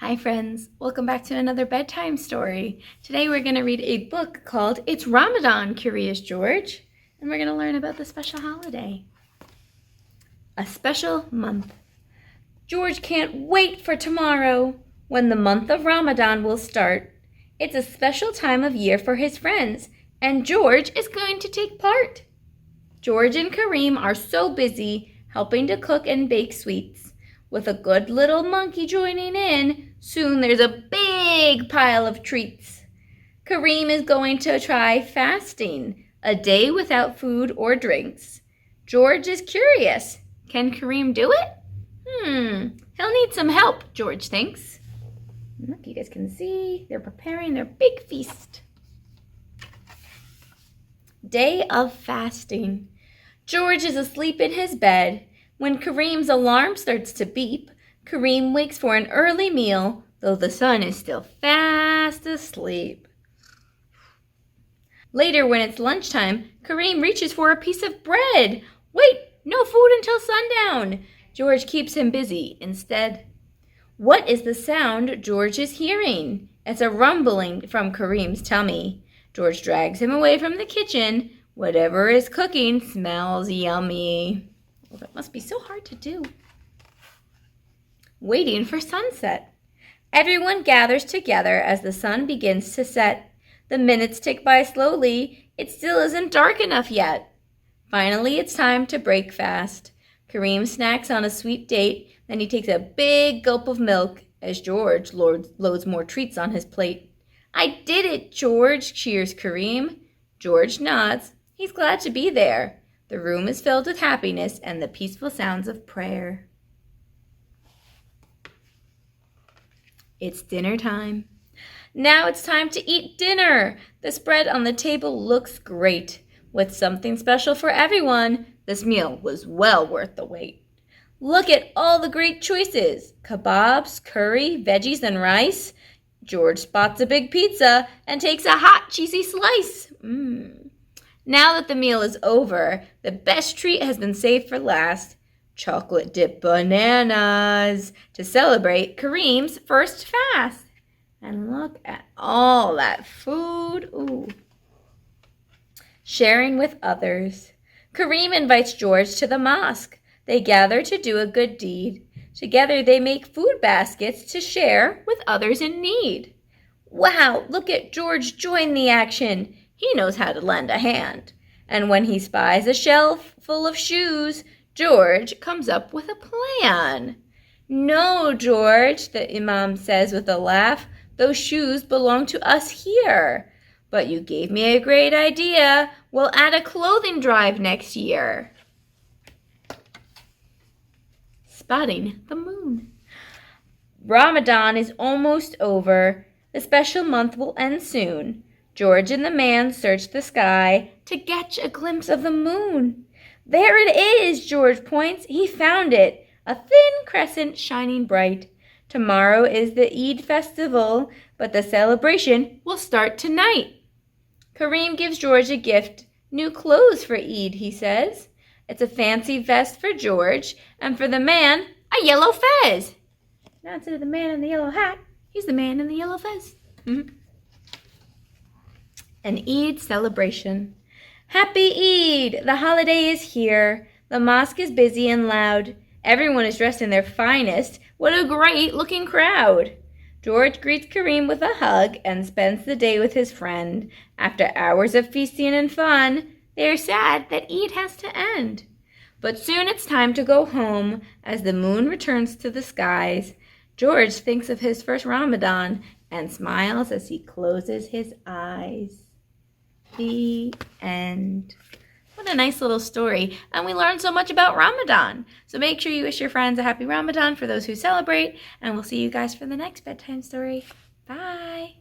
Hi friends, welcome back to another bedtime story. Today we're going to read a book called It's Ramadan, Curious George, and we're going to learn about the special holiday. A special month. George can't wait for tomorrow, when the month of Ramadan will start. It's a special time of year for his friends, and George is going to take part. George and Kareem are so busy helping to cook and bake sweets. With a good little monkey joining in, soon there's a big pile of treats. Kareem is going to try fasting, a day without food or drinks. George is curious. Can Kareem do it? He'll need some help, George thinks. Look, you guys can see they're preparing their big feast. Day of fasting. George is asleep in his bed. When Kareem's alarm starts to beep, Kareem wakes for an early meal, though the sun is still fast asleep. Later, when it's lunchtime, Kareem reaches for a piece of bread. Wait, no food until sundown. George keeps him busy instead. What is the sound George is hearing? It's a rumbling from Kareem's tummy. George drags him away from the kitchen. Whatever is cooking smells yummy. Well, that must be so hard to do. Waiting for sunset. Everyone gathers together as the sun begins to set. The minutes tick by slowly. It still isn't dark enough yet. Finally, it's time to break fast. Kareem snacks on a sweet date, then he takes a big gulp of milk as George loads more treats on his plate. I did it, George, cheers Kareem. George nods. He's glad to be there. The room is filled with happiness and the peaceful sounds of prayer. It's dinner time. Now it's time to eat dinner. The spread on the table looks great. With something special for everyone, this meal was well worth the wait. Look at all the great choices. Kebabs, curry, veggies, and rice. George spots a big pizza and takes a hot, cheesy slice. Now that the meal is over, the best treat has been saved for last. Chocolate dipped bananas to celebrate Kareem's first fast. And look at all that food. Ooh. Sharing with others. Kareem invites George to the mosque. They gather to do a good deed. Together they make food baskets to share with others in need. Wow, look at George join the action. He knows how to lend a hand. And when he spies a shelf full of shoes, George comes up with a plan. No, George, the Imam says with a laugh, those shoes belong to us here. But you gave me a great idea. We'll add a clothing drive next year. Spotting the moon. Ramadan is almost over. The special month will end soon. George and the man search the sky to catch a glimpse of the moon. There it is, George points. He found it, a thin crescent shining bright. Tomorrow is the Eid festival, but the celebration will start tonight. Kareem gives George a gift, new clothes for Eid, he says. It's a fancy vest for George, and for the man, a yellow fez. Now instead of the man in the yellow hat, he's the man in the yellow fez. An Eid celebration. Happy Eid! The holiday is here. The mosque is busy and loud. Everyone is dressed in their finest. What a great-looking crowd! George greets Kareem with a hug and spends the day with his friend. After hours of feasting and fun, they are sad that Eid has to end. But soon it's time to go home as the moon returns to the skies. George thinks of his first Ramadan and smiles as he closes his eyes. The end. What a nice little story. And we learned so much about Ramadan. So make sure you wish your friends a happy Ramadan for those who celebrate. And we'll see you guys for the next bedtime story. Bye.